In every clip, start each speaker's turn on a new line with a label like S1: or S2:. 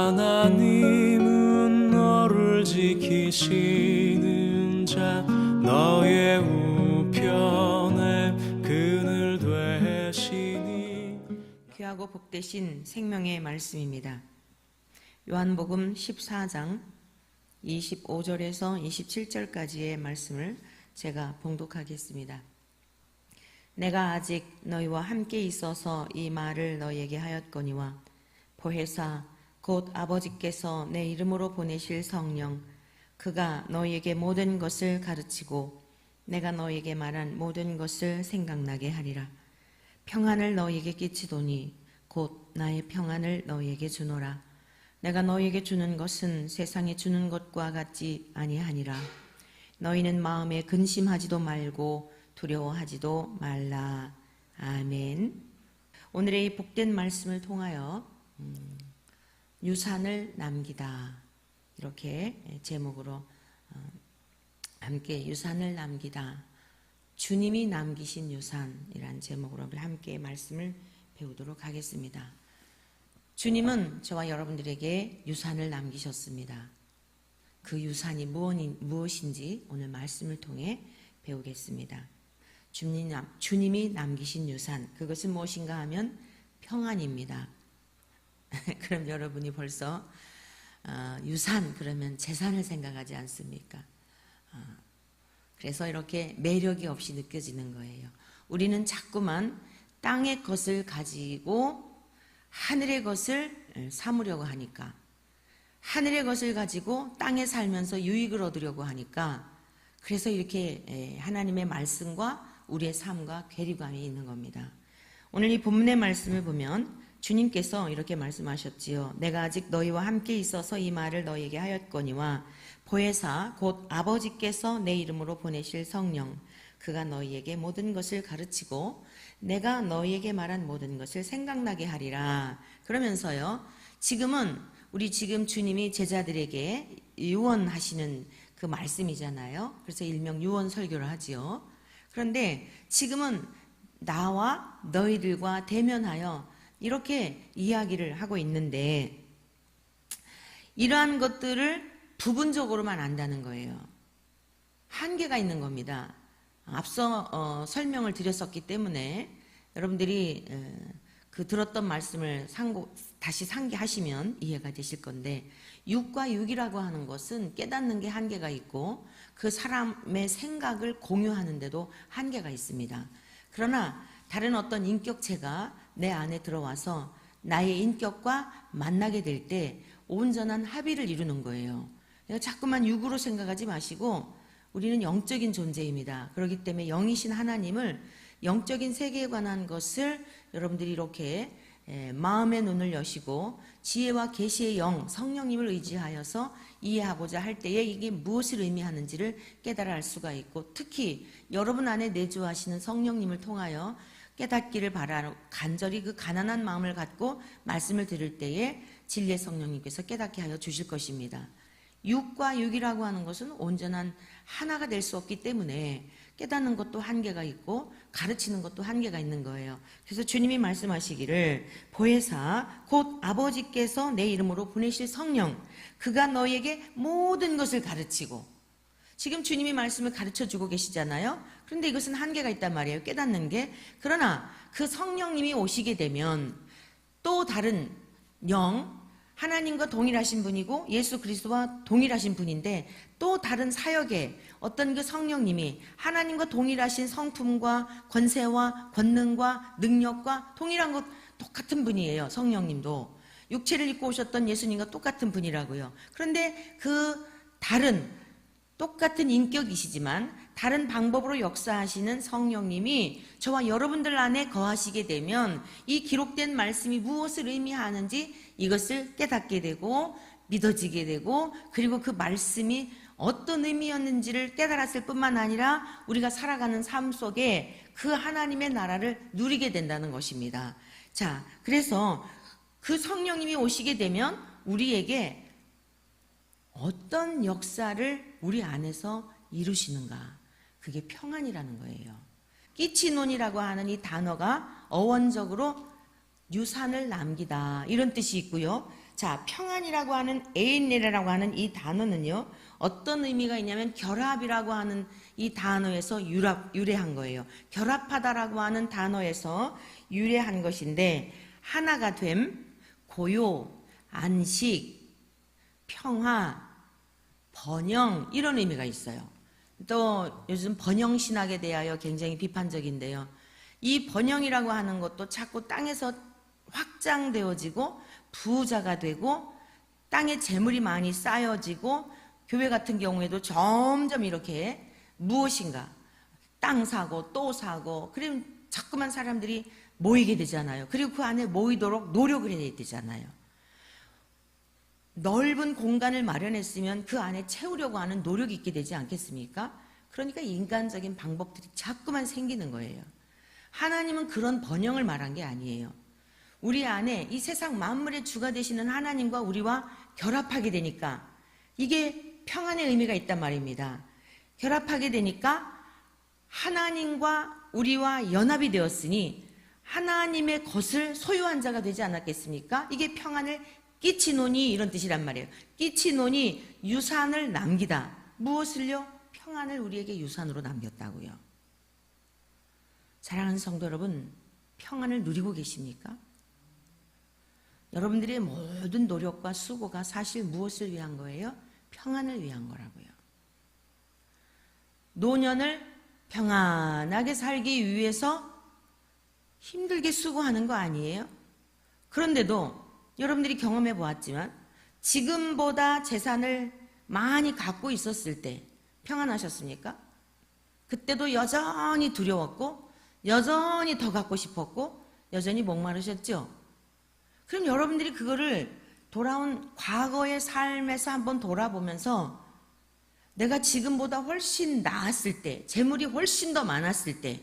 S1: 하나님은 너를 지키시는 자 너의 우편에 그늘 되시니.
S2: 귀하고 복되신 생명의 말씀입니다. 요한복음 14장 25절에서 27절까지의 말씀을 제가 봉독하겠습니다. 내가 아직 너희와 함께 있어서 이 말을 너희에게 하였거니와 보혜사 곧 아버지께서 내 이름으로 보내실 성령 그가 너희에게 모든 것을 가르치고 내가 너희에게 말한 모든 것을 생각나게 하리라. 평안을 너희에게 끼치도니 곧 나의 평안을 너희에게 주노라. 내가 너희에게 주는 것은 세상에 주는 것과 같지 아니하니라. 너희는 마음에 근심하지도 말고 두려워하지도 말라. 아멘. 오늘의 이 복된 말씀을 통하여 유산을 남기다, 이렇게 제목으로 함께 유산을 남기다, 주님이 남기신 유산이라는 제목으로 함께 말씀을 배우도록 하겠습니다. 주님은 저와 여러분들에게 유산을 남기셨습니다. 그 유산이 무엇인지 오늘 말씀을 통해 배우겠습니다. 주님이 남기신 유산, 그것은 무엇인가 하면 평안입니다. 그럼 여러분이 벌써 유산 그러면 재산을 생각하지 않습니까? 그래서 이렇게 매력이 없이 느껴지는 거예요. 우리는 자꾸만 땅의 것을 가지고 하늘의 것을 삼으려고 하니까, 하늘의 것을 가지고 땅에 살면서 유익을 얻으려고 하니까, 그래서 이렇게 하나님의 말씀과 우리의 삶과 괴리감이 있는 겁니다. 오늘 이 본문의 말씀을 보면 주님께서 이렇게 말씀하셨지요. 내가 아직 너희와 함께 있어서 이 말을 너희에게 하였거니와 보혜사 곧 아버지께서 내 이름으로 보내실 성령 그가 너희에게 모든 것을 가르치고 내가 너희에게 말한 모든 것을 생각나게 하리라. 그러면서요, 우리 지금 주님이 제자들에게 유언하시는 그 말씀이잖아요. 그래서 일명 유언 설교를 하지요. 그런데 지금은 나와 너희들과 대면하여 이렇게 이야기를 하고 있는데, 이러한 것들을 부분적으로만 안다는 거예요. 한계가 있는 겁니다. 앞서 설명을 드렸었기 때문에 여러분들이 그 들었던 말씀을 다시 상기하시면 이해가 되실 건데, 육과 육이라고 하는 것은 깨닫는 게 한계가 있고 그 사람의 생각을 공유하는데도 한계가 있습니다. 그러나 다른 어떤 인격체가 내 안에 들어와서 나의 인격과 만나게 될 때 온전한 합의를 이루는 거예요. 자꾸만 육으로 생각하지 마시고 우리는 영적인 존재입니다. 그렇기 때문에 영이신 하나님을, 영적인 세계에 관한 것을 여러분들이 이렇게 마음의 눈을 여시고 지혜와 계시의 영, 성령님을 의지하여서 이해하고자 할 때에 이게 무엇을 의미하는지를 깨달아 알 수가 있고, 특히 여러분 안에 내주하시는 성령님을 통하여 깨닫기를 바라고 간절히 그 가난한 마음을 갖고 말씀을 들을 때에 진리의 성령님께서 깨닫게 하여 주실 것입니다. 육과 육이라고 하는 것은 온전한 하나가 될 수 없기 때문에 깨닫는 것도 한계가 있고 가르치는 것도 한계가 있는 거예요. 그래서 주님이 말씀하시기를 보혜사 곧 아버지께서 내 이름으로 보내실 성령 그가 너희에게 모든 것을 가르치고, 지금 주님이 말씀을 가르쳐주고 계시잖아요. 그런데 이것은 한계가 있단 말이에요, 깨닫는 게. 그러나 그 성령님이 오시게 되면 또 다른 영, 하나님과 동일하신 분이고 예수 그리스도와 동일하신 분인데 또 다른 사역에 어떤 그 성령님이 하나님과 동일하신 성품과 권세와 권능과 능력과 동일한 것, 똑같은 분이에요. 성령님도 육체를 입고 오셨던 예수님과 똑같은 분이라고요. 그런데 그 다른 똑같은 인격이시지만 다른 방법으로 역사하시는 성령님이 저와 여러분들 안에 거하시게 되면 이 기록된 말씀이 무엇을 의미하는지 이것을 깨닫게 되고 믿어지게 되고, 그리고 그 말씀이 어떤 의미였는지를 깨달았을 뿐만 아니라 우리가 살아가는 삶 속에 그 하나님의 나라를 누리게 된다는 것입니다. 자, 그래서 그 성령님이 오시게 되면 우리에게 어떤 역사를 우리 안에서 이루시는가, 그게 평안이라는 거예요. 끼치논이라고 하는 이 단어가 어원적으로 유산을 남기다 이런 뜻이 있고요. 자, 평안이라고 하는 에인네라고 하는 이 단어는요, 어떤 의미가 있냐면 결합이라고 하는 이 단어에서 유래한 거예요. 결합하다라고 하는 단어에서 유래한 것인데, 하나가 됨, 고요, 안식, 평화, 번영, 이런 의미가 있어요. 또 요즘 번영신학에 대하여 굉장히 비판적인데요. 이 번영이라고 하는 것도 자꾸 땅에서 확장되어지고 부자가 되고 땅에 재물이 많이 쌓여지고 교회 같은 경우에도 점점 이렇게 무엇인가 땅 사고 또 사고, 그러면 자꾸만 사람들이 모이게 되잖아요. 그리고 그 안에 모이도록 노력을 해야 되잖아요. 넓은 공간을 마련했으면 그 안에 채우려고 하는 노력이 있게 되지 않겠습니까? 그러니까 인간적인 방법들이 자꾸만 생기는 거예요. 하나님은 그런 번영을 말한 게 아니에요. 우리 안에 이 세상 만물의 주가 되시는 하나님과 우리와 결합하게 되니까 이게 평안의 의미가 있단 말입니다. 결합하게 되니까 하나님과 우리와 연합이 되었으니 하나님의 것을 소유한 자가 되지 않았겠습니까? 이게 평안을 끼치노니 이런 뜻이란 말이에요. 끼치노니 유산을 남기다. 무엇을요? 평안을 우리에게 유산으로 남겼다고요. 사랑하는 성도 여러분, 평안을 누리고 계십니까? 여러분들의 모든 노력과 수고가 사실 무엇을 위한 거예요? 평안을 위한 거라고요. 노년을 평안하게 살기 위해서 힘들게 수고하는 거 아니에요? 그런데도 여러분들이 경험해 보았지만 지금보다 재산을 많이 갖고 있었을 때 평안하셨습니까? 그때도 여전히 두려웠고 여전히 더 갖고 싶었고 여전히 목마르셨죠? 그럼 여러분들이 그거를 돌아온 과거의 삶에서 한번 돌아보면서 내가 지금보다 훨씬 나았을 때, 재물이 훨씬 더 많았을 때,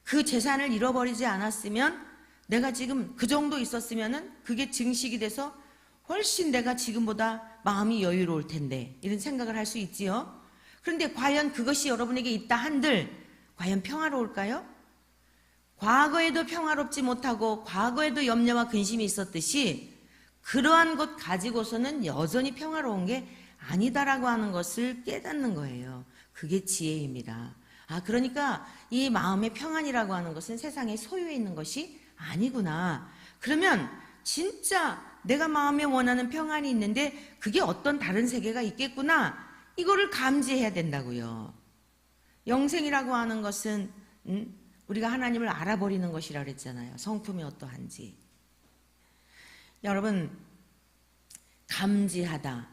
S2: 그 재산을 잃어버리지 않았으면 내가 지금 그 정도 있었으면은 그게 증식이 돼서 훨씬 내가 지금보다 마음이 여유로울 텐데, 이런 생각을 할 수 있지요. 그런데 과연 그것이 여러분에게 있다 한들 과연 평화로울까요? 과거에도 평화롭지 못하고 과거에도 염려와 근심이 있었듯이 그러한 것 가지고서는 여전히 평화로운 게 아니다라고 하는 것을 깨닫는 거예요. 그게 지혜입니다. 그러니까 이 마음의 평안이라고 하는 것은 세상에 소유해 있는 것이 아니구나. 그러면 진짜 내가 마음에 원하는 평안이 있는데 그게 어떤 다른 세계가 있겠구나. 이거를 감지해야 된다고요. 영생이라고 하는 것은 우리가 하나님을 알아버리는 것이라 그랬잖아요. 성품이 어떠한지. 여러분, 감지하다.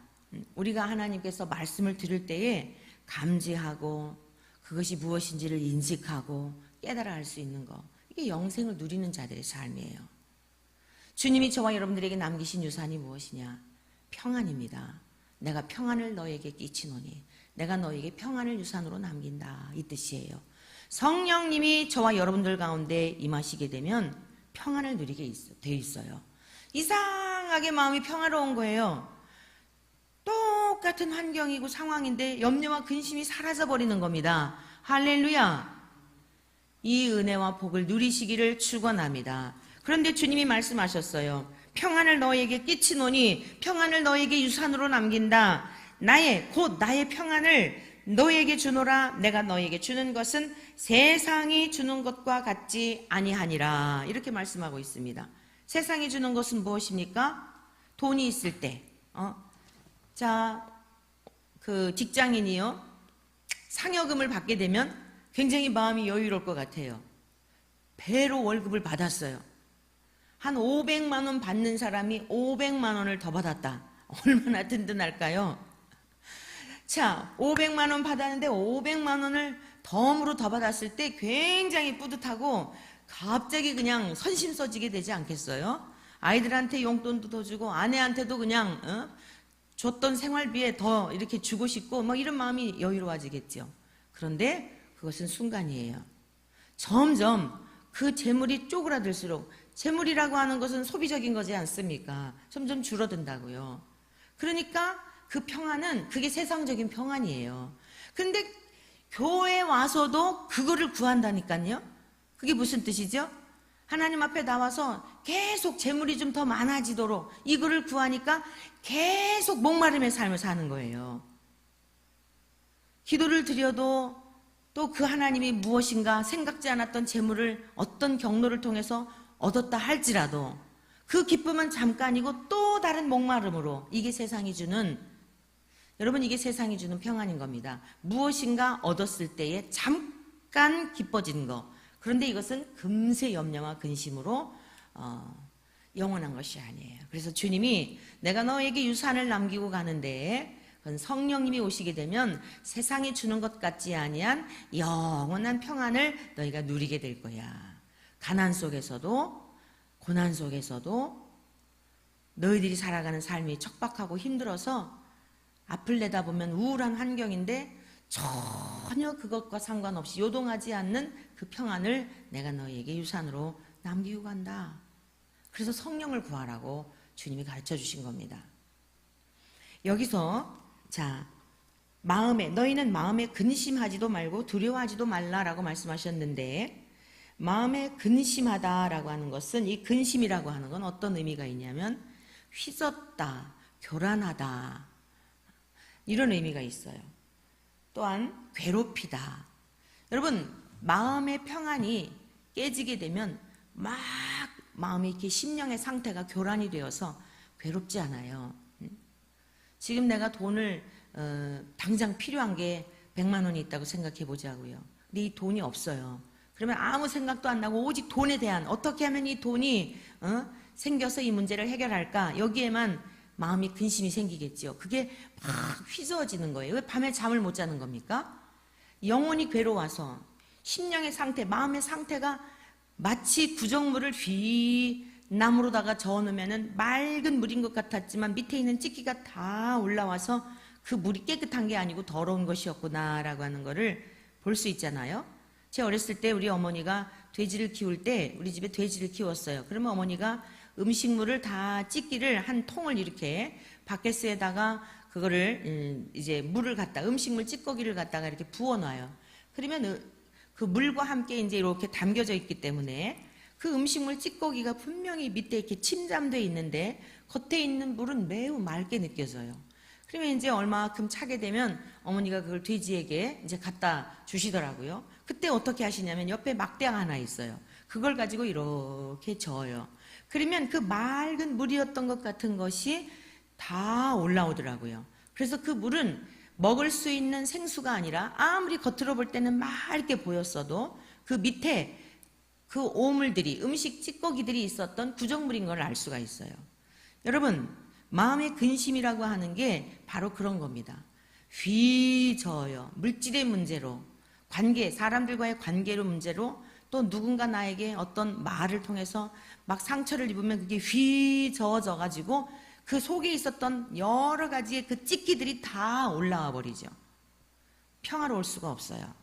S2: 우리가 하나님께서 말씀을 들을 때에 감지하고 그것이 무엇인지를 인식하고 깨달아 알 수 있는 것. 이게 영생을 누리는 자들의 삶이에요. 주님이 저와 여러분들에게 남기신 유산이 무엇이냐? 평안입니다. 내가 평안을 너에게 끼치노니 내가 너에게 평안을 유산으로 남긴다. 이 뜻이에요. 성령님이 저와 여러분들 가운데 임하시게 되면 평안을 누리게 돼 있어요. 이상하게 마음이 평화로운 거예요. 똑같은 환경이고 상황인데 염려와 근심이 사라져버리는 겁니다. 할렐루야. 이 은혜와 복을 누리시기를 축원합니다. 그런데 주님이 말씀하셨어요. 평안을 너에게 끼치노니 평안을 너에게 유산으로 남긴다. 곧 나의 평안을 너에게 주노라. 내가 너에게 주는 것은 세상이 주는 것과 같지 아니하니라. 이렇게 말씀하고 있습니다. 세상이 주는 것은 무엇입니까? 돈이 있을 때, 그 직장인이요, 상여금을 받게 되면 굉장히 마음이 여유로울 것 같아요. 배로 월급을 받았어요. 한 500만 원 받는 사람이 500만 원을 더 받았다. 얼마나 든든할까요? 자, 500만 원 받았는데 500만 원을 덤으로 더 받았을 때 굉장히 뿌듯하고 갑자기 그냥 선심써지게 되지 않겠어요? 아이들한테 용돈도 더 주고 아내한테도 그냥 줬던 생활비에 더 이렇게 주고 싶고 막 이런 마음이 여유로워지겠죠. 그런데 그것은 순간이에요. 점점 그 재물이 쪼그라들수록, 재물이라고 하는 것은 소비적인 거지 않습니까? 점점 줄어든다고요. 그러니까 그 평안은 그게 세상적인 평안이에요. 근데 교회에 와서도 그거를 구한다니까요. 그게 무슨 뜻이죠? 하나님 앞에 나와서 계속 재물이 좀 더 많아지도록 이거를 구하니까 계속 목마름의 삶을 사는 거예요. 기도를 드려도 또 그 하나님이 무엇인가 생각지 않았던 재물을 어떤 경로를 통해서 얻었다 할지라도 그 기쁨은 잠깐이고 또 다른 목마름으로, 이게 세상이 주는, 여러분 이게 세상이 주는 평안인 겁니다. 무엇인가 얻었을 때에 잠깐 기뻐진 거, 그런데 이것은 금세 염려와 근심으로 영원한 것이 아니에요. 그래서 주님이 내가 너에게 유산을 남기고 가는데 그건 성령님이 오시게 되면 세상이 주는 것 같지 아니한 영원한 평안을 너희가 누리게 될 거야. 가난 속에서도 고난 속에서도 너희들이 살아가는 삶이 척박하고 힘들어서 앞을 내다보면 우울한 환경인데 전혀 그것과 상관없이 요동하지 않는 그 평안을 내가 너희에게 유산으로 남기고 간다. 그래서 성령을 구하라고 주님이 가르쳐 주신 겁니다. 여기서 자, 너희는 마음에 근심하지도 말고 두려워하지도 말라라고 말씀하셨는데, 마음에 근심하다라고 하는 것은, 이 근심이라고 하는 건 어떤 의미가 있냐면 휘젓다, 교란하다, 이런 의미가 있어요. 또한 괴롭히다. 여러분, 마음의 평안이 깨지게 되면 막 마음이 이렇게 심령의 상태가 교란이 되어서 괴롭지 않아요. 지금 내가 돈을 당장 필요한 게 100만 원이 있다고 생각해 보자고요. 근데 이 돈이 없어요. 그러면 아무 생각도 안 나고 오직 돈에 대한, 어떻게 하면 이 돈이 생겨서 이 문제를 해결할까, 여기에만 마음이 근심이 생기겠죠. 그게 막 휘저어지는 거예요. 왜 밤에 잠을 못 자는 겁니까? 영혼이 괴로워서 심령의 상태, 마음의 상태가 마치 구정물을 나무로다가 저어놓으면 맑은 물인 것 같았지만 밑에 있는 찌기가 다 올라와서 그 물이 깨끗한 게 아니고 더러운 것이었구나라고 하는 거를 볼 수 있잖아요. 제 어렸을 때 우리 어머니가 돼지를 키울 때, 우리 집에 돼지를 키웠어요. 그러면 어머니가 음식물을 다 찌기를 한 통을 이렇게 바켓스에다가 그거를 이제 물을 갖다, 음식물 찌꺼기를 갖다가 이렇게 부어놔요. 그러면 그 물과 함께 이제 이렇게 담겨져 있기 때문에 그 음식물 찌꺼기가 분명히 밑에 이렇게 침잠돼 있는데 겉에 있는 물은 매우 맑게 느껴져요. 그러면 이제 얼마만큼 차게 되면 어머니가 그걸 돼지에게 이제 갖다 주시더라고요. 그때 어떻게 하시냐면 옆에 막대가 하나 있어요. 그걸 가지고 이렇게 저어요. 그러면 그 맑은 물이었던 것 같은 것이 다 올라오더라고요. 그래서 그 물은 먹을 수 있는 생수가 아니라 아무리 겉으로 볼 때는 맑게 보였어도 그 밑에 그 오물들이, 음식 찌꺼기들이 있었던 구정물인 걸 알 수가 있어요. 여러분, 마음의 근심이라고 하는 게 바로 그런 겁니다. 휘저어요. 물질의 문제로, 관계, 사람들과의 관계로 문제로, 또 누군가 나에게 어떤 말을 통해서 막 상처를 입으면 그게 휘저어져 가지고 그 속에 있었던 여러 가지의 그 찌기들이 다 올라와 버리죠. 평화로울 수가 없어요.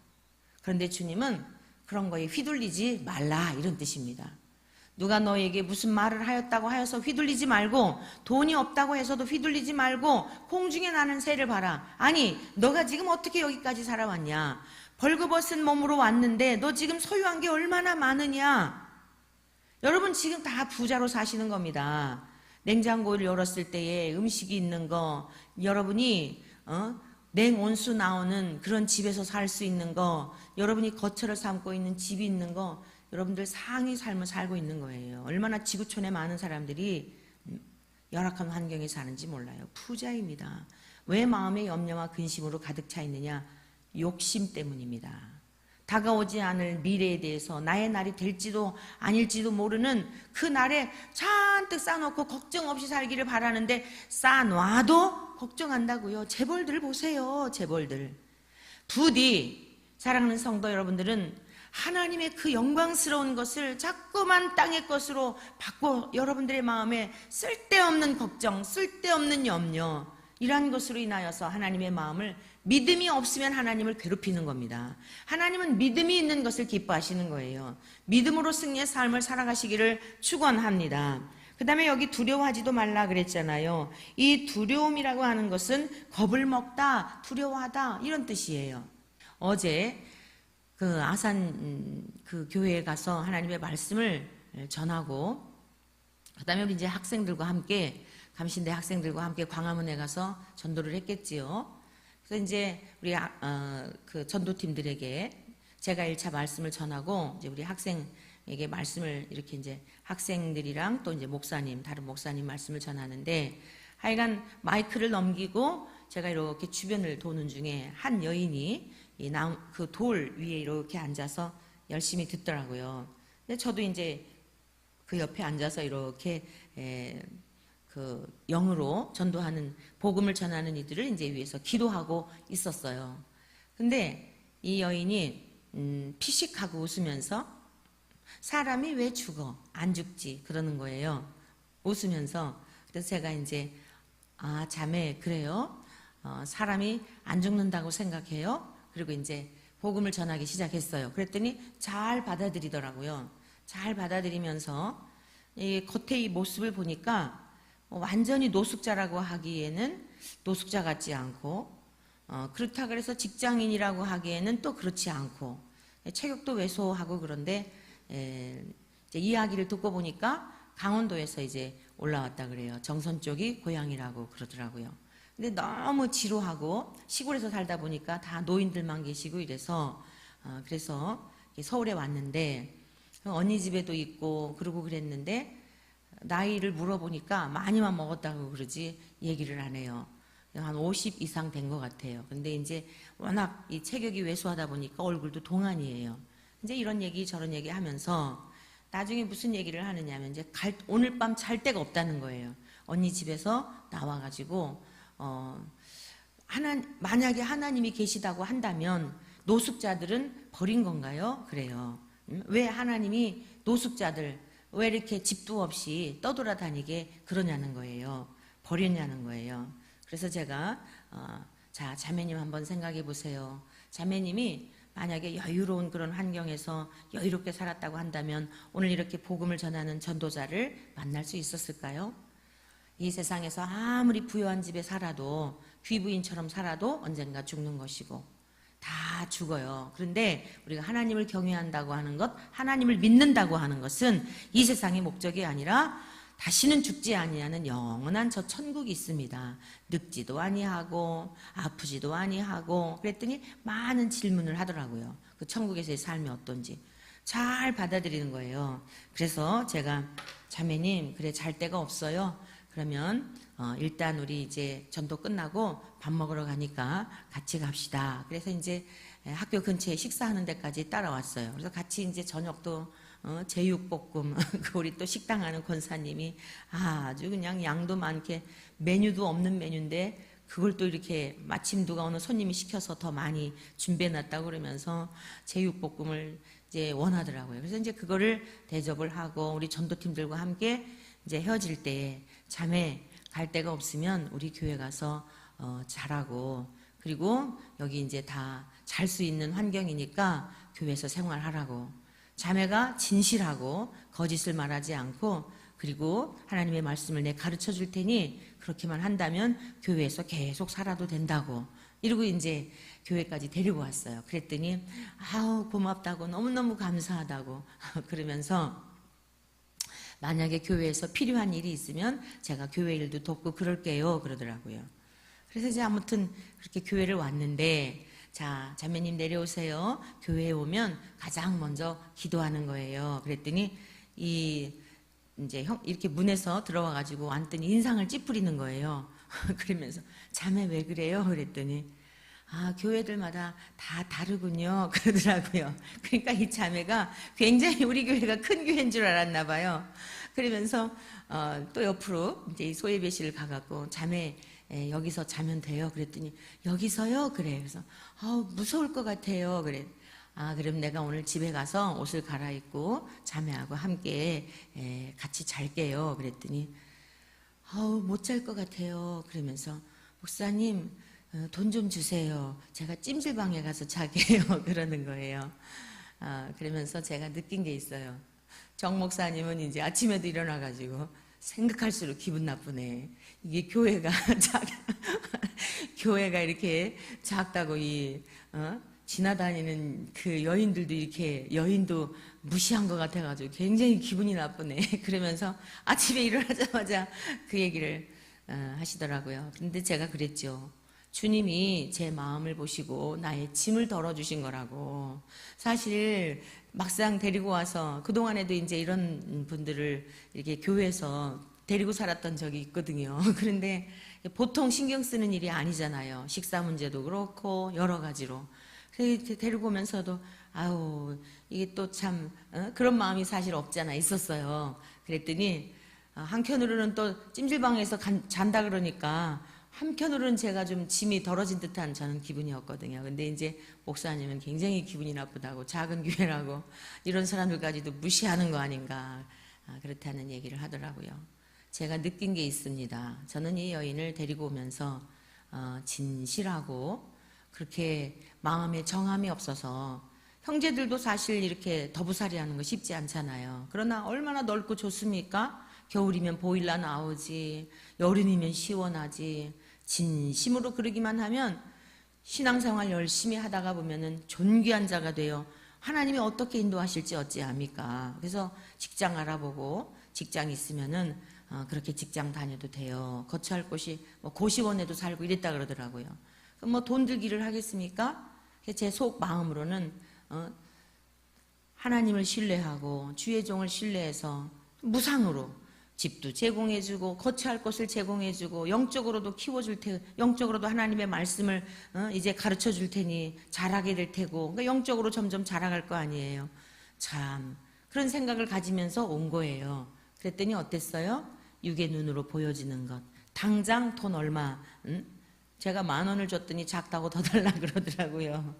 S2: 그런데 주님은 그런 거에 휘둘리지 말라, 이런 뜻입니다. 누가 너에게 무슨 말을 하였다고 하여서 휘둘리지 말고, 돈이 없다고 해서도 휘둘리지 말고 공중에 나는 새를 봐라. 아니, 너가 지금 어떻게 여기까지 살아왔냐? 벌거벗은 몸으로 왔는데 너 지금 소유한 게 얼마나 많으냐? 여러분 지금 다 부자로 사시는 겁니다. 냉장고를 열었을 때에 음식이 있는 거, 여러분이 냉온수 나오는 그런 집에서 살 수 있는 거, 여러분이 거처를 삼고 있는 집이 있는 거, 여러분들 상위 삶을 살고 있는 거예요. 얼마나 지구촌에 많은 사람들이 열악한 환경에 사는지 몰라요. 부자입니다. 왜 마음의 염려와 근심으로 가득 차 있느냐? 욕심 때문입니다. 다가오지 않을 미래에 대해서 나의 날이 될지도 아닐지도 모르는 그 날에 잔뜩 쌓아놓고 걱정 없이 살기를 바라는데 쌓아놔도 걱정한다고요. 재벌들 보세요. 재벌들. 부디 사랑하는 성도 여러분들은 하나님의 그 영광스러운 것을 자꾸만 땅의 것으로 바꿔 여러분들의 마음에 쓸데없는 걱정, 쓸데없는 염려, 이러한 것으로 인하여서 하나님의 마음을, 믿음이 없으면 하나님을 괴롭히는 겁니다. 하나님은 믿음이 있는 것을 기뻐하시는 거예요. 믿음으로 승리의 삶을 살아가시기를 축원합니다. 그 다음에 여기 두려워하지도 말라 그랬잖아요. 이 두려움이라고 하는 것은 겁을 먹다, 두려워하다, 이런 뜻이에요. 어제 그 아산 그 교회에 가서 하나님의 말씀을 전하고, 그다음에 우리 이제 학생들과 함께, 감신대 학생들과 함께 광화문에 가서 전도를 했겠지요. 그래서 이제 우리 그 전도팀들에게 제가 1차 말씀을 전하고, 이제 우리 학생에게 말씀을 이렇게 이제 학생들이랑 또 이제 목사님, 다른 목사님 말씀을 전하는데, 하여간 마이크를 넘기고 제가 이렇게 주변을 도는 중에 한 여인이 그 돌 위에 이렇게 앉아서 열심히 듣더라고요. 근데 저도 이제 그 옆에 앉아서 이렇게 그 영으로 전도하는, 복음을 전하는 이들을 이제 위해서 기도하고 있었어요. 근데 이 여인이 피식하고 웃으면서 사람이 왜 죽어? 안 죽지? 그러는 거예요. 웃으면서. 그래서 제가 이제 자매, 그래요? 사람이 안 죽는다고 생각해요? 그리고 이제 복음을 전하기 시작했어요. 그랬더니 잘 받아들이더라고요. 잘 받아들이면서 이 겉의 이 모습을 보니까 완전히 노숙자라고 하기에는 노숙자 같지 않고, 그렇다 그래서 직장인이라고 하기에는 또 그렇지 않고, 체격도 왜소하고, 그런데 이제 이야기를 듣고 보니까 강원도에서 이제 올라왔다 그래요. 정선 쪽이 고향이라고 그러더라고요. 근데 너무 지루하고 시골에서 살다 보니까 다 노인들만 계시고 이래서 그래서 서울에 왔는데, 언니 집에도 있고 그러고 그랬는데, 나이를 물어보니까 많이만 먹었다고 그러지 얘기를 안 해요. 한 50 이상 된 것 같아요. 근데 이제 워낙 이 체격이 왜소하다 보니까 얼굴도 동안이에요. 이제 이런 얘기 저런 얘기 하면서 나중에 무슨 얘기를 하느냐면, 이제 오늘 밤 잘 데가 없다는 거예요. 언니 집에서 나와가지고 만약에 하나님이 계시다고 한다면 노숙자들은 버린 건가요? 그래요. 왜 하나님이 노숙자들 왜 이렇게 집도 없이 떠돌아다니게 그러냐는 거예요. 버렸냐는 거예요. 그래서 제가 자, 자매님 한번 생각해 보세요. 자매님이 만약에 여유로운 그런 환경에서 여유롭게 살았다고 한다면 오늘 이렇게 복음을 전하는 전도자를 만날 수 있었을까요? 이 세상에서 아무리 부유한 집에 살아도, 귀부인처럼 살아도 언젠가 죽는 것이고 다 죽어요. 그런데 우리가 하나님을 경외한다고 하는 것, 하나님을 믿는다고 하는 것은 이 세상의 목적이 아니라 다시는 죽지 아니하는 영원한 저 천국이 있습니다. 늙지도 아니하고 아프지도 아니하고. 그랬더니 많은 질문을 하더라고요. 그 천국에서의 삶이 어떤지 잘 받아들이는 거예요. 그래서 제가 자매님, 그래 잘 데가 없어요. 그러면 일단 우리 이제 전도 끝나고 밥 먹으러 가니까 같이 갑시다. 그래서 이제 학교 근처에 식사하는 데까지 따라왔어요. 그래서 같이 이제 저녁도 제육볶음, 우리 또 식당 하는 권사님이 아주 그냥 양도 많게, 메뉴도 없는 메뉴인데 그걸 또 이렇게 마침 누가 오늘 손님이 시켜서 더 많이 준비해놨다고 그러면서 제육볶음을 이제 원하더라고요. 그래서 이제 그거를 대접을 하고 우리 전도팀들과 함께 이제 헤어질 때, 자매 갈 데가 없으면 우리 교회 가서 자라고, 그리고 여기 이제 다 잘 수 있는 환경이니까 교회에서 생활하라고, 자매가 진실하고 거짓을 말하지 않고, 그리고 하나님의 말씀을 내 가르쳐 줄 테니 그렇게만 한다면 교회에서 계속 살아도 된다고, 이러고 이제 교회까지 데리고 왔어요. 그랬더니 아우 고맙다고, 너무너무 감사하다고 그러면서 만약에 교회에서 필요한 일이 있으면 제가 교회 일도 돕고 그럴게요 그러더라고요. 그래서 이제 아무튼 그렇게 교회를 왔는데, 자, 자매님 내려오세요. 교회에 오면 가장 먼저 기도하는 거예요. 그랬더니 이제 이렇게 문에서 들어와 가지고 앉더니 인상을 찌푸리는 거예요. 그러면서 자매 왜 그래요? 그랬더니 교회들마다 다 다르군요 그러더라고요. 그러니까 이 자매가 굉장히 우리 교회가 큰 교회인 줄 알았나 봐요. 그러면서 또 옆으로 이제 이 소예배실을 가갖고, 자매 여기서 자면 돼요? 그랬더니 여기서요? 그래. 그래서 무서울 것 같아요. 그래. 그럼 내가 오늘 집에 가서 옷을 갈아입고 자매하고 함께 같이 잘게요. 그랬더니 못 잘 것 같아요. 그러면서 목사님 돈 좀 주세요. 제가 찜질방에 가서 자게요. 그러는 거예요. 그러면서 제가 느낀 게 있어요. 정 목사님은 이제 아침에도 일어나가지고 생각할수록 기분 나쁘네. 이게 교회가 교회가 이렇게 작다고 지나다니는 그 여인들도 이렇게 여인도 무시한 것 같아가지고 굉장히 기분이 나쁘네. 그러면서 아침에 일어나자마자 그 얘기를 하시더라고요. 근데 제가 그랬죠. 주님이 제 마음을 보시고 나의 짐을 덜어주신 거라고. 사실 막상 데리고 와서 그동안에도 이제 이런 분들을 이렇게 교회에서 데리고 살았던 적이 있거든요. 그런데 보통 신경 쓰는 일이 아니잖아요. 식사 문제도 그렇고 여러 가지로. 그래서 데리고 오면서도 아우 이게 또 참 그런 마음이 사실 없잖아 있었어요. 그랬더니 한켠으로는 또 찜질방에서 잔다 그러니까 한편으로는 제가 좀 짐이 덜어진 듯한 저는 기분이었거든요. 근데 이제 목사님은 굉장히 기분이 나쁘다고 작은 교회라고 이런 사람들까지도 무시하는 거 아닌가 그렇다는 얘기를 하더라고요. 제가 느낀 게 있습니다. 저는 이 여인을 데리고 오면서 진실하고 그렇게 마음에 정함이 없어서 형제들도 사실 이렇게 더부살이 하는 거 쉽지 않잖아요. 그러나 얼마나 넓고 좋습니까? 겨울이면 보일러 나오지, 여름이면 시원하지. 진심으로 그러기만 하면 신앙생활 열심히 하다가 보면은 존귀한 자가 되어 하나님이 어떻게 인도하실지 어찌합니까? 그래서 직장 알아보고 직장 있으면은 그렇게 직장 다녀도 돼요. 거처할 곳이 뭐 고시원에도 살고 이랬다 그러더라고요. 그럼 뭐 돈 들기를 하겠습니까? 제 속 마음으로는 하나님을 신뢰하고 주의 종을 신뢰해서 무상으로 집도 제공해주고 거처할 곳을 제공해주고 영적으로도 키워줄 테고 영적으로도 하나님의 말씀을 이제 가르쳐줄 테니 잘하게 될 테고 그러니까 영적으로 점점 자라갈 거 아니에요. 참 그런 생각을 가지면서 온 거예요. 그랬더니 어땠어요? 육의 눈으로 보여지는 것 당장 돈 얼마 제가 10,000원을 줬더니 작다고 더 달라 그러더라고요.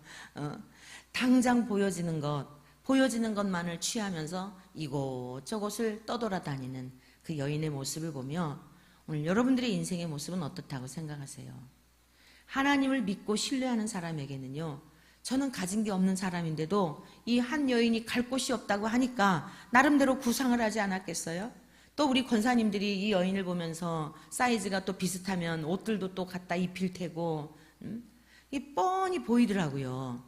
S2: 당장 보여지는 것만을 취하면서 이곳저곳을 떠돌아다니는 그 여인의 모습을 보며 오늘 여러분들의 인생의 모습은 어떻다고 생각하세요? 하나님을 믿고 신뢰하는 사람에게는요, 저는 가진 게 없는 사람인데도 이 한 여인이 갈 곳이 없다고 하니까 나름대로 구상을 하지 않았겠어요? 또 우리 권사님들이 이 여인을 보면서 사이즈가 또 비슷하면 옷들도 또 갖다 입힐 테고 이 뻔히 보이더라고요.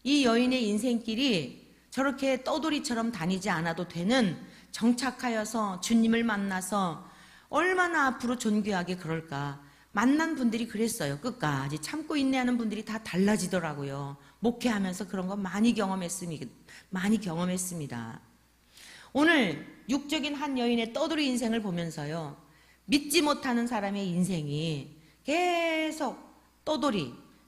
S2: 이 여인의 인생길이 저렇게 떠돌이처럼 다니지 않아도 되는 정착하여서 주님을 만나서 얼마나 앞으로 존귀하게 그럴까. 만난 분들이 그랬어요. 끝까지 참고 인내하는 분들이 다 달라지더라고요. 목회하면서 그런 거 많이 경험했습니다. 오늘 육적인 한 여인의 떠돌이 인생을 보면서요. 믿지 못하는 사람의 인생이 계속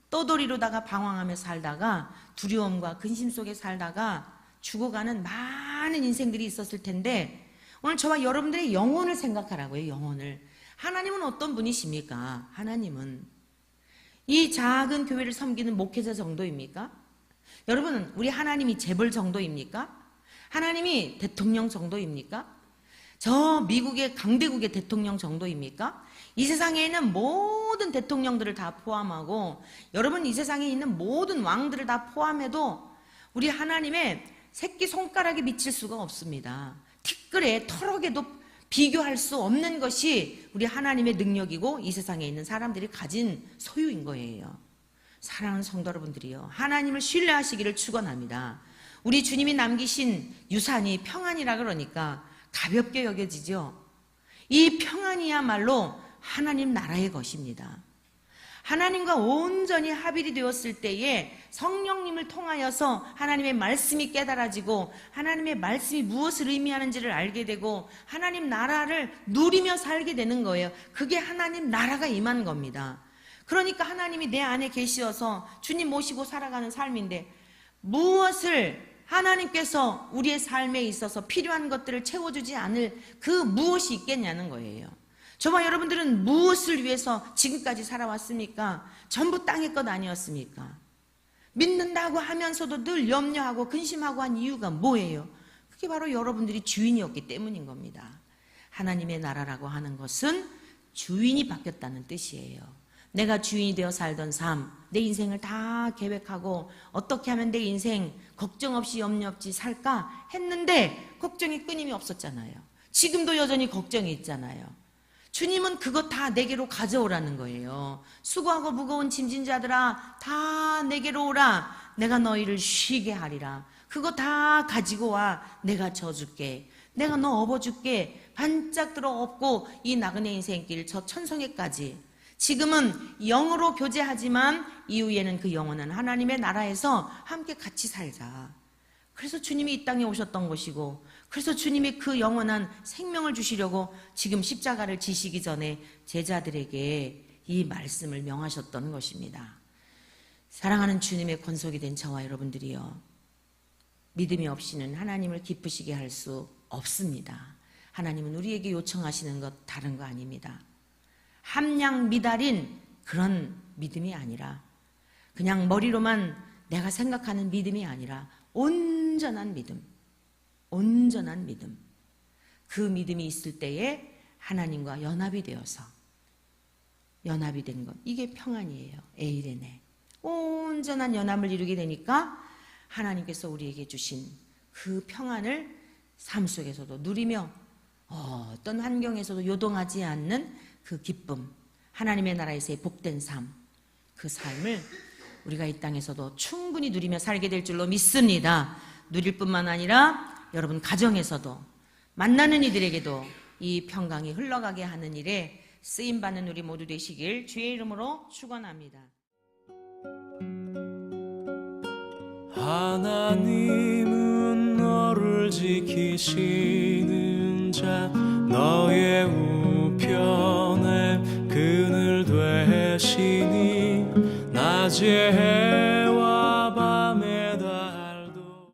S2: 떠돌이로다가 방황하며 살다가 두려움과 근심 속에 살다가 죽어가는 많은 인생들이 있었을 텐데 오늘 저와 여러분들의 영혼을 생각하라고요. 영혼을. 하나님은 어떤 분이십니까? 하나님은 이 작은 교회를 섬기는 목회자 정도입니까? 여러분 우리 하나님이 재벌 정도입니까? 하나님이 대통령 정도입니까? 저 미국의 강대국의 대통령 정도입니까? 이 세상에 있는 모든 대통령들을 다 포함하고 여러분 이 세상에 있는 모든 왕들을 다 포함해도 우리 하나님의 새끼손가락에 미칠 수가 없습니다. 티끌에 털어개도 비교할 수 없는 것이 우리 하나님의 능력이고 이 세상에 있는 사람들이 가진 소유인 거예요. 사랑하는 성도 여러분들이요, 하나님을 신뢰하시기를 축원합니다. 우리 주님이 남기신 유산이 평안이라 그러니까 가볍게 여겨지죠. 이 평안이야말로 하나님 나라의 것입니다. 하나님과 온전히 합일이 되었을 때에 성령님을 통하여서 하나님의 말씀이 깨달아지고 하나님의 말씀이 무엇을 의미하는지를 알게 되고 하나님 나라를 누리며 살게 되는 거예요. 그게 하나님 나라가 임한 겁니다. 그러니까 하나님이 내 안에 계시어서 주님 모시고 살아가는 삶인데 무엇을 하나님께서 우리의 삶에 있어서 필요한 것들을 채워주지 않을 그 무엇이 있겠냐는 거예요. 저와 여러분들은 무엇을 위해서 지금까지 살아왔습니까? 전부 땅의 것 아니었습니까? 믿는다고 하면서도 늘 염려하고 근심하고 한 이유가 뭐예요? 그게 바로 여러분들이 주인이었기 때문인 겁니다. 하나님의 나라라고 하는 것은 주인이 바뀌었다는 뜻이에요. 내가 주인이 되어 살던 삶, 내 인생을 다 계획하고 어떻게 하면 내 인생 걱정 없이 염려 없이 살까 했는데 걱정이 끊임이 없었잖아요. 지금도 여전히 걱정이 있잖아요. 주님은 그거 다 내게로 가져오라는 거예요. 수고하고 무거운 짐진 자들아 다 내게로 오라. 내가 너희를 쉬게 하리라. 그거 다 가지고 와. 내가 져줄게. 내가 너 업어줄게. 반짝 들어 업고 이 나그네 인생길 저 천성에까지. 지금은 영으로 교제하지만 이후에는 그 영혼은 하나님의 나라에서 함께 같이 살자. 그래서 주님이 이 땅에 오셨던 것이고, 그래서 주님이 그 영원한 생명을 주시려고 지금 십자가를 지시기 전에 제자들에게 이 말씀을 명하셨던 것입니다. 사랑하는 주님의 권속이 된 저와 여러분들이요, 믿음이 없이는 하나님을 기쁘시게 할 수 없습니다. 하나님은 우리에게 요청하시는 것 다른 거 아닙니다. 함량 미달인 그런 믿음이 아니라, 그냥 머리로만 내가 생각하는 믿음이 아니라 온전한 믿음, 온전한 믿음. 그 믿음이 있을 때에 하나님과 연합이 되어서, 연합이 된 것, 이게 평안이에요. 에이레네. 온전한 연합을 이루게 되니까 하나님께서 우리에게 주신 그 평안을 삶 속에서도 누리며 어떤 환경에서도 요동하지 않는 그 기쁨, 하나님의 나라에서의 복된 삶, 그 삶을 우리가 이 땅에서도 충분히 누리며 살게 될 줄로 믿습니다. 누릴 뿐만 아니라 여러분 가정에서도, 만나는 이들에게도 이 평강이 흘러가게 하는 일에 쓰임받는 우리 모두 되시길 주의 이름으로 축원합니다.
S1: 하나님은 너를 지키시는 자, 너의 우편에 그늘 되시니 낮에